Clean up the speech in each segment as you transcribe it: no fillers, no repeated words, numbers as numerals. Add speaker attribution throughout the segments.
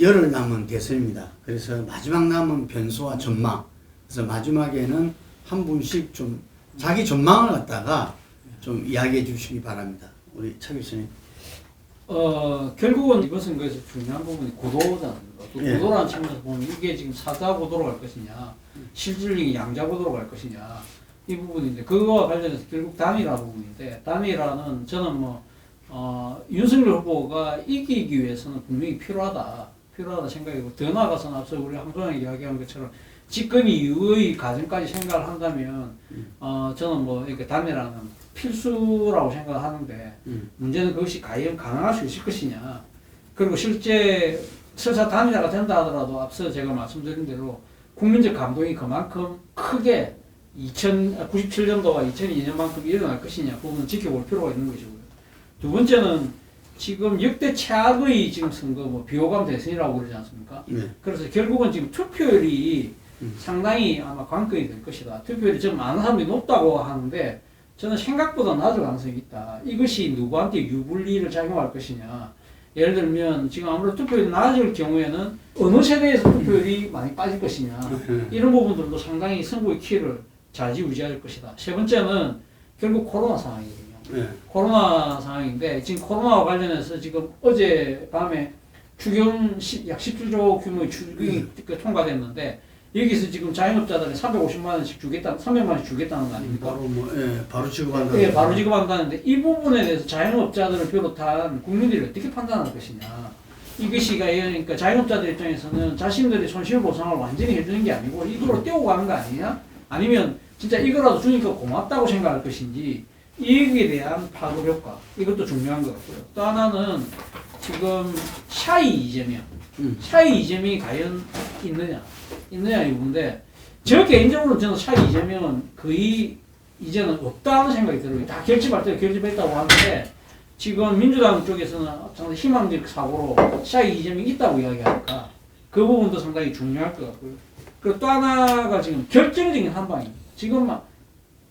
Speaker 1: 열흘 남은 대선입니다. 그래서 마지막 남은 변수와 전망. 그래서 마지막에는 한 분씩 좀 자기 전망을 갖다가 좀 이야기해 주시기 바랍니다. 우리 차 교수님.
Speaker 2: 결국은 이번 선거에서 중요한 부분이 고도잖아요.
Speaker 1: 예.
Speaker 2: 고도라는 측면에서 보면 이게 지금 사자 고도로 갈 것이냐, 실질적인 양자 고도로 갈 것이냐, 이 부분인데, 그거와 관련해서 결국 단일화 부분인데, 단일화는 저는 윤석열 후보가 이기기 위해서는 분명히 필요하다 생각이고, 더 나아가서는 앞서 우리 황소장이 이야기한 것처럼 집권 이후의 과정까지 생각을 한다면, 저는 이렇게 단일화는 필수라고 생각하는데, 문제는 그것이 과연 가능할 수 있을 것이냐. 그리고 실제 설사 단일화가 된다 하더라도 앞서 제가 말씀드린 대로 국민적 감동이 그만큼 크게 97년도와 2002년만큼 일어날 것이냐, 그 부분은 지켜볼 필요가 있는 것이고요. 두 번째는 지금 역대 최악의 지금 선거, 비호감 대선이라고 그러지 않습니까?
Speaker 1: 네.
Speaker 2: 그래서 결국은 지금 투표율이 상당히 아마 관건이 될 것이다. 투표율이 좀 많은 사람이 높다고 하는데, 저는 생각보다 낮을 가능성이 있다. 이것이 누구한테 유불리를 작용할 것이냐. 예를 들면 지금 아무래도 투표율이 낮을 경우에는 어느 세대에서 투표율이 많이 빠질 것이냐. 이런 부분들도 상당히 선거의 키를 좌지우지할 것이다. 세 번째는 결국 코로나 상황이거든요.
Speaker 1: 네.
Speaker 2: 코로나 상황인데 지금 코로나와 관련해서 지금 어제 밤에 추경 약 17조 규모의 추경이 통과됐는데, 여기서 지금 자영업자들이 350만 원씩 주겠다, 300만 원씩 주겠다는 거 아닙니까?
Speaker 1: 바로 지급한다.
Speaker 2: 예, 바로 지급한다는데, 이 부분에 대해서 자영업자들을 비롯한 국민들이 어떻게 판단할 것이냐. 이것이 그러니까 자영업자들 입장에서는 자신들의 손실 보상을 완전히 해주는 게 아니고 이거로 떼고 가는 거 아니냐? 아니면 진짜 이거라도 주니까 고맙다고 생각할 것인지, 이익에 대한 파급 효과, 이것도 중요한 것 같고요. 또 하나는 지금 샤이 이재명, 샤이 이재명이 과연 있느냐 이 부분인데, 저 개인적으로 저는 샤이 이재명은 거의 이제는 없다는 생각이 들어요. 다 결집할 때 결집했다고 하는데, 지금 민주당 쪽에서는 상당히 희망적 사고로 샤이 이재명이 있다고 이야기하니까 그 부분도 상당히 중요할 것 같고요. 그리고 또 하나가 지금 결정적인 한방입니다. 지금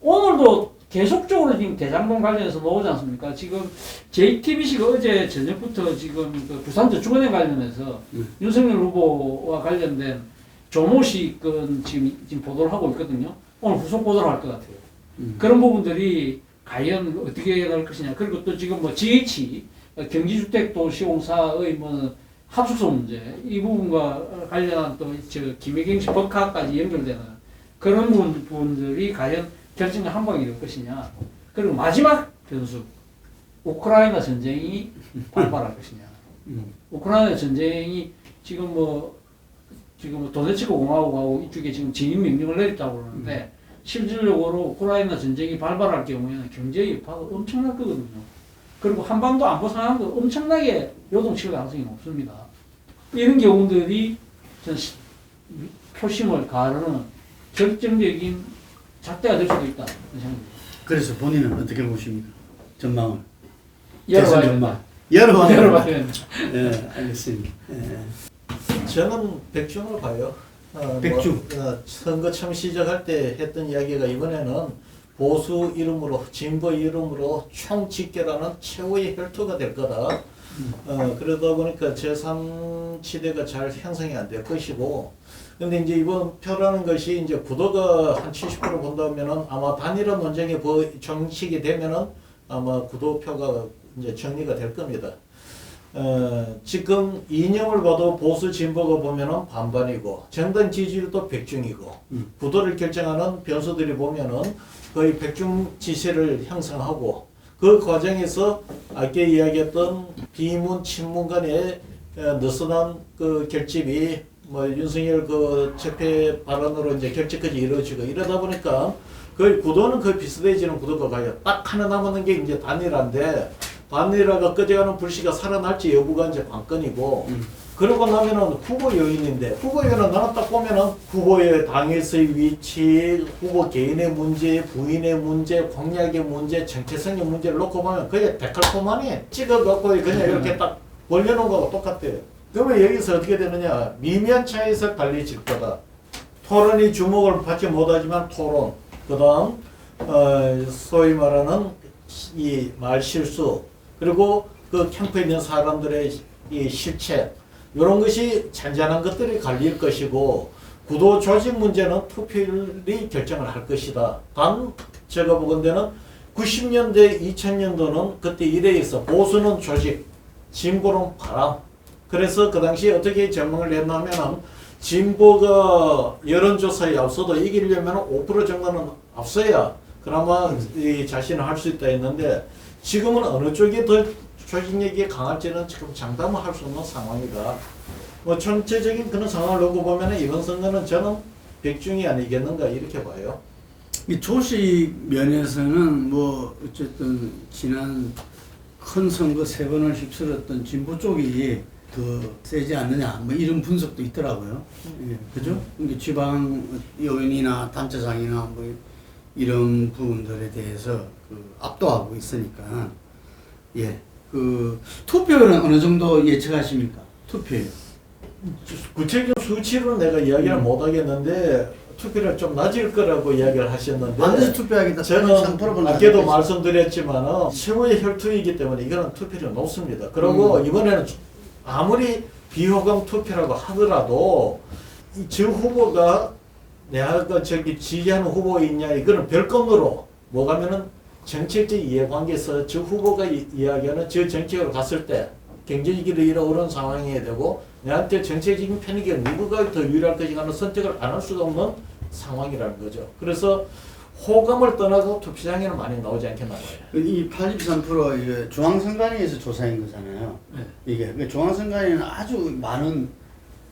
Speaker 2: 오늘도 계속적으로 지금 대장동 관련해서 나오지 않습니까? 지금 JTBC가 어제 저녁부터 지금 그 부산저축은행 관련해서 윤석열 후보와 관련된 조모식 지금 보도를 하고 있거든요. 오늘 후속 보도를 할 것 같아요. 그런 부분들이 과연 어떻게 될 것이냐. 그리고 또 지금 GH 경기주택도시공사의 합숙소 문제, 이 부분과 관련한 또 김혜경씨 법카까지 연결되는 그런 부분들이 과연 결정적 한방이 될 것이냐. 그리고 마지막 변수, 우크라이나 전쟁이 발발할 것이냐. 우크라이나 전쟁이 지금 도네츠크 공화국하고 이쪽에 지금 진입 명령을 내렸다고 그러는데, 실질적으로 우크라이나 전쟁이 발발할 경우에는 경제 여파가 엄청날 거거든요. 그리고 한반도 안보 상황도 엄청나게 요동칠 가능성이 높습니다. 이런 경우들이 표심을 가르는 결정적인 잣대가 될 수도 있다.
Speaker 1: 그래서 본인은 어떻게 보십니까? 전망을.
Speaker 2: 열어봐야
Speaker 1: 전망.
Speaker 2: 된다.
Speaker 1: 열어봐야 된다. 예, 알겠습니다. 예.
Speaker 3: 저는 백중을 봐요.
Speaker 1: 백중.
Speaker 3: 선거 처음 시작할 때 했던 이야기가 이번에는 보수 이름으로, 진보 이름으로 총집결하는 최후의 혈투가 될 거다. 그러다 보니까 제3지대가 잘 형성이 안 될 것이고, 근데 이제 이번 표라는 것이 이제 구도가 한 70% 본다면은 아마 단일화 논쟁이 정식이 되면은 아마 구도표가 이제 정리가 될 겁니다. 지금 이념을 봐도 보수 진보가 보면은 반반이고, 정당 지지율도 백중이고, 구도를 결정하는 변수들이 보면은 거의 백중 지세를 형성하고, 그 과정에서 아까 이야기했던 비문 친문 간의 느슨한 그 결집이 윤석열 그 적폐 발언으로 이제 결집까지 이루어지고, 이러다 보니까 거의 구도는 거의 비슷해지는 구도가 가요. 딱 하나 남았는 게 이제 단일화인데, 단일화가 꺼져가는 불씨가 살아날지 여부가 이제 관건이고, 그러고 나면은 후보 요인인데, 후보 요인은 나는 딱 보면은 후보의 당에서의 위치, 후보 개인의 문제, 부인의 문제, 공약의 문제, 정체성의 문제를 놓고 보면 그게 데칼코마니 찍어갖고 그냥 이렇게 딱 벌려놓은 거하고 똑같아요. 그러면 여기서 어떻게 되느냐, 미미한 차이에서 달리질 거다. 토론이 주목을 받지 못하지만 토론, 그 다음 소위 말하는 이 말실수, 그리고 그 캠프에 있는 사람들의 이 실체, 이런 것이 잔잔한 것들이 갈릴 것이고 구도 조직 문제는 투표율이 결정을 할 것이다. 단 제가 보건대는 90년대 2000년도는 그때 이래에서 보수는 조직, 진보는 바람. 그래서 그 당시에 어떻게 전망을 했냐면은 진보가 여론조사에 앞서도 이기려면 5% 정도는 앞서야 그나마 이 자신을 할 수 있다 했는데 지금은 어느 쪽이 더 조직력이 강할지는 지금 장담을 할 수 없는 상황이다. 뭐 전체적인 그런 상황을 놓고 보면 이번 선거는 저는 백중이 아니겠는가 이렇게 봐요.
Speaker 1: 이 조직 면에서는 뭐 어쨌든 지난 큰 선거 3번을 휩쓸었던 진보 쪽이 더 세지 않느냐 뭐 이런 분석도 있더라고요. 예, 그죠? 그러니까 지방 의원이나 단체장이나 뭐 이런 부분들에 대해서 그 압도하고 있으니까 예, 그 투표율은 어느 정도 예측하십니까? 투표율.
Speaker 3: 구체적인 수치로 내가 이야기를 못 하겠는데 투표율은 좀 낮을 거라고 이야기를 하셨는데
Speaker 1: 반드시 투표하겠다.
Speaker 3: 저는 아까도 말씀드렸지만 최고의 혈투이기 때문에 이거는 투표율이 높습니다. 그리고 이번에는 아무리 비호감 투표라고 하더라도 저 후보가 내가 저기 지지하는 후보 있냐 이거는 별건으로 뭐가면은 정책적 이해관계에서 저 후보가 이야기하는 저 정책으로 갔을 때 경제위기를 일어오는 상황이 되고 내한테 정책적인 편익이 누구가 더 유리할 것인가 하는 선택을 안 할 수가 없는 상황이라는 거죠. 그래서 호감을 떠나서 투표장에는 많이 나오지 않겠나 봐요.
Speaker 1: 이 83% 이게 중앙선관위에서 조사한 거잖아요.
Speaker 2: 네.
Speaker 1: 이게 중앙선관위는 아주 많은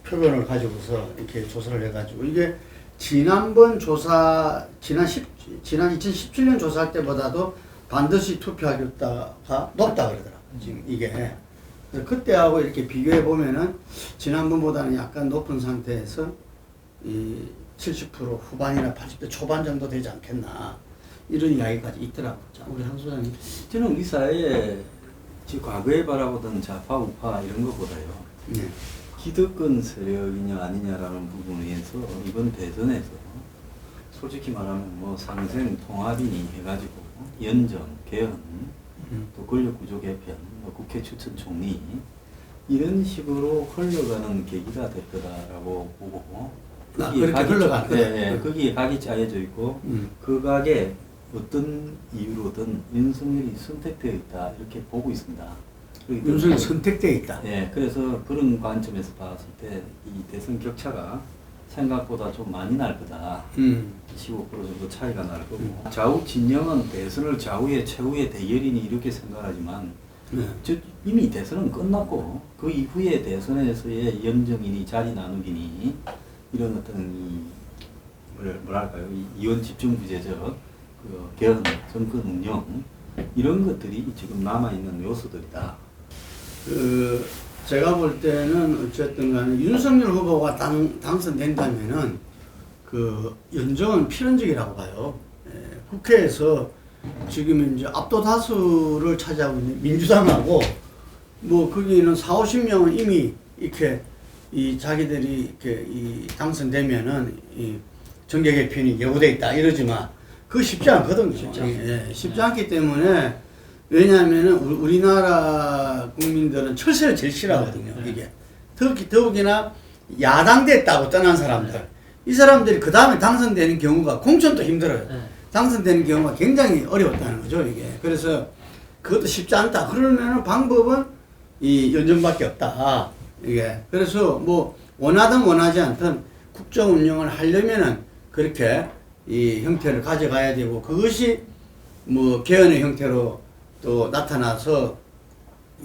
Speaker 1: 표본을 가지고서 이렇게 조사를 해가지고 이게 지난번 조사 지난 2017년 조사할 때보다도 반드시 투표하겠다가 높다 그러더라. 지금 이게 그래서 그때하고 이렇게 비교해 보면은 지난번보다는 약간 높은 상태에서 이 70% 후반이나 80대 초반 정도 되지 않겠나 이런 이야기까지 있더라고요. 자, 우리 한 소장님.
Speaker 4: 저는 우리 사회에 지금 과거에 바라보던 좌파 우파 이런 것보다요
Speaker 1: 네.
Speaker 4: 기득권 세력이냐 아니냐라는 부분에서 이번 대선에서 솔직히 말하면 뭐 상생 통합이니 해가지고 연정 개헌 또 권력구조 개편 뭐 국회 추천 총리 이런 식으로 흘러가는 계기가 될 거다라고 보고
Speaker 1: 그렇게 흘러가는 거다.
Speaker 4: 네, 거기에 각이 짜여져 있고 그 각에 어떤 이유로든 윤석열이 선택되어 있다 이렇게 보고 있습니다.
Speaker 1: 윤석열이 선택되어 있다.
Speaker 4: 네, 그래서 그런 관점에서 봤을 때 이 대선 격차가 생각보다 좀 많이 날 거다. 15% 정도 차이가 날 거고 좌우 진영은 대선을 좌우의 최후의 대결이니 이렇게 생각하지만
Speaker 1: 네.
Speaker 4: 이미 대선은 끝났고 그 이후에 대선에서의 연정이니 자리 나누기니 이런 어떤 뭐랄까요 이원 집중부제적 그 개헌 정권 운영 이런 것들이 지금 남아 있는 요소들이다.
Speaker 1: 그 제가 볼 때는 어쨌든 간에 윤석열 후보가 당선된다면은 그 연정은 필연적이라고 봐요. 예, 국회에서 지금 이제 압도 다수를 차지하고 있는 민주당하고 뭐 거기는 40~50명은 이미 이렇게 이 자기들이 이렇게 이 당선되면은 이 정계 개편이 예고돼 있다 이러지만 그거 쉽지 않거든요. 쉽지 않기 때문에 왜냐하면은 우리나라 국민들은 철새를 제일 싫어하거든요. 이게 더욱이나 야당됐다고 떠난 사람들 이 사람들이 그 다음에 당선되는 경우가 공천도 힘들어요. 당선되는 경우가 굉장히 어려웠다는 거죠. 이게 그래서 그것도 쉽지 않다. 그러면은 방법은 이 연정밖에 없다. 이게 그래서 뭐 원하든 원하지 않든 국정 운영을 하려면은 그렇게 이 형태를 가져가야 되고 그것이 뭐 개헌의 형태로 또 나타나서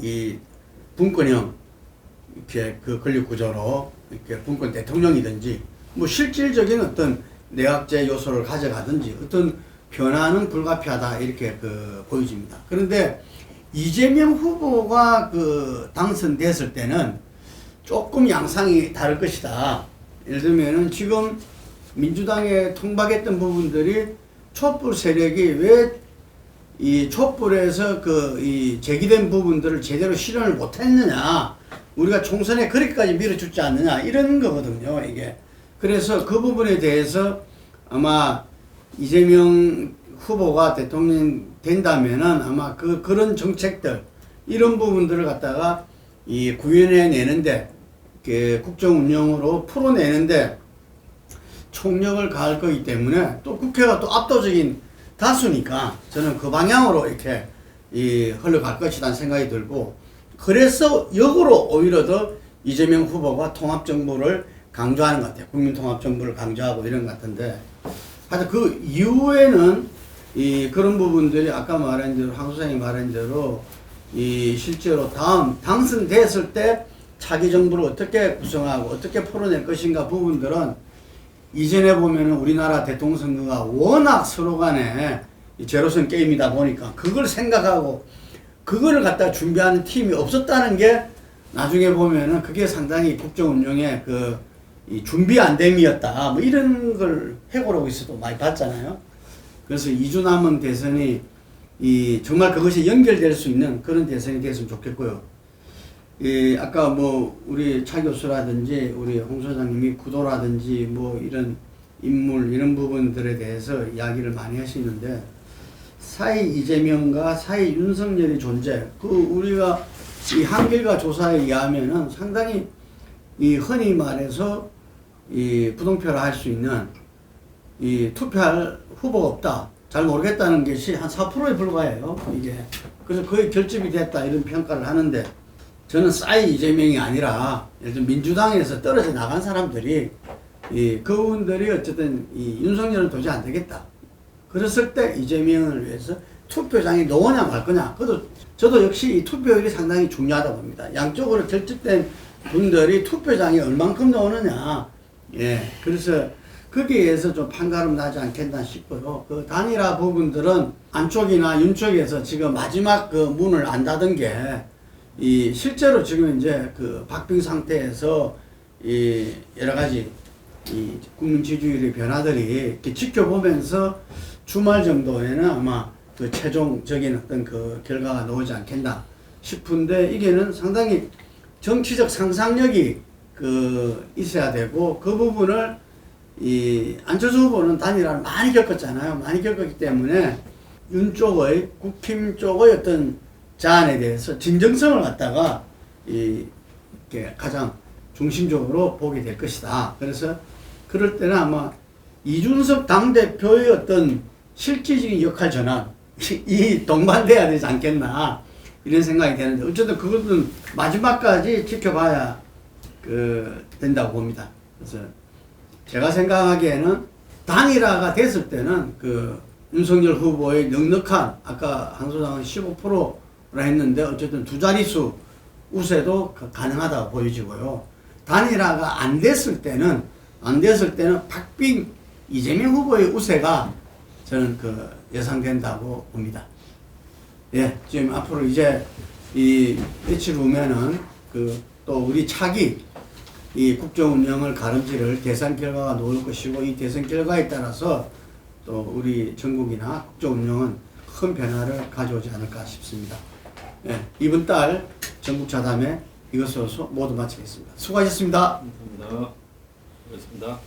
Speaker 1: 이 분권형 이렇게 그 권력 구조로 이렇게 분권 대통령이든지 뭐 실질적인 어떤 내각제 요소를 가져가든지 어떤 변화는 불가피하다 이렇게 그 보여집니다. 그런데 이재명 후보가 그 당선됐을 때는 조금 양상이 다를 것이다. 예를 들면은 지금 민주당에 통박했던 부분들이 촛불 세력이 왜 이 촛불에서 그 이 제기된 부분들을 제대로 실현을 못했느냐, 우리가 총선에 그렇게까지 밀어주지 않느냐 이런 거거든요. 이게 그래서 그 부분에 대해서 아마 이재명 후보가 대통령 된다면은 아마 그런 정책들 이런 부분들을 갖다가 이 구현해 내는데 국정 운영으로 풀어내는데 총력을 가할 거기 때문에 또 국회가 또 압도적인 다수니까 저는 그 방향으로 이렇게 흘러갈 것이라는 생각이 들고, 그래서 역으로 오히려 더 이재명 후보가 통합정부를 강조하는 것 같아요. 국민통합정부를 강조하고 이런 것 같은데, 하여튼 그 이후에는 그런 부분들이 아까 말한 대로, 황 소장이 말한 대로 실제로 다음 당선됐을 때 차기 정부를 어떻게 구성하고 어떻게 풀어낼 것인가 부분들은 이전에 보면은 우리나라 대통령 선거가 워낙 서로 간에 제로섬 게임이다 보니까 그걸 생각하고 그거를 갖다 준비하는 팀이 없었다는 게 나중에 보면은 그게 상당히 국정 운영의 이 준비 안 됨이었다. 뭐 이런 걸 해고록에서도 많이 봤잖아요. 그래서 2주 남은 대선이 정말 그것이 연결될 수 있는 그런 대선이 됐으면 좋겠고요. 아까 뭐 우리 차 교수라든지 우리 홍 소장님이 구도라든지 뭐 이런 인물 이런 부분들에 대해서 이야기를 많이 하시는데, 사이 이재명과 사이 윤석열의 존재, 우리가 이 한길과 조사에 의하면은 상당히 흔히 말해서 부동표를 할 수 있는 투표할 후보가 없다, 잘 모르겠다는 것이 한 4%에 불과해요, 이게. 그래서 거의 결집이 됐다 이런 평가를 하는데, 저는 싸이 이재명이 아니라 예를 들면 민주당에서 떨어져 나간 사람들이 그분들이 어쨌든 윤석열은 도저히 안 되겠다, 그랬을 때 이재명을 위해서 투표장에 넣으냐 말 거냐. 저도 역시 이 투표율이 상당히 중요하다고 봅니다. 양쪽으로 결집된 분들이 투표장에 얼만큼 넣느냐. 그래서 거기에 의해서 좀 판가름 나지 않겠나 싶어요. 그 단일화 부분들은 안쪽이나 윤쪽에서 지금 마지막 그 문을 안 닫은 게 실제로 지금 이제 그 박빙 상태에서 여러 가지 국민 지지율의 변화들이 이렇게 지켜보면서 주말 정도에는 아마 그 최종적인 어떤 그 결과가 나오지 않겠나 싶은데, 이게는 상당히 정치적 상상력이 있어야 되고, 그 부분을 안철수 후보는 단일화를 많이 겪었잖아요. 많이 겪었기 때문에 윤 쪽의 국힘 쪽의 어떤 자안에 대해서 진정성을 갖다가 이렇게 가장 중심적으로 보게 될 것이다. 그래서 그럴 때는 아마 이준석 당대표의 어떤 실질적인 역할 전환 동반돼야 되지 않겠나 이런 생각이 되는데, 어쨌든 그것은 마지막까지 지켜봐야 된다고 봅니다. 그래서 제가 생각하기에는 단일화가 됐을 때는 윤석열 후보의 넉넉한, 아까 한 소장은 15%라 했는데 어쨌든 두 자릿수 우세도 가능하다고 보여지고요. 단일화가 안 됐을 때는 박빙 이재명 후보의 우세가 저는 예상된다고 봅니다. 지금 앞으로 이제 며칠 후면은 또 우리 차기 국정 운영을 가름지를 대선 결과가 나올 것이고, 이 대선 결과에 따라서 또 우리 전국이나 국정 운영은 큰 변화를 가져오지 않을까 싶습니다. 이번 달 전국 자담회 이것으로 모두 마치겠습니다. 수고하셨습니다.
Speaker 4: 감사합니다. 수고하셨습니다.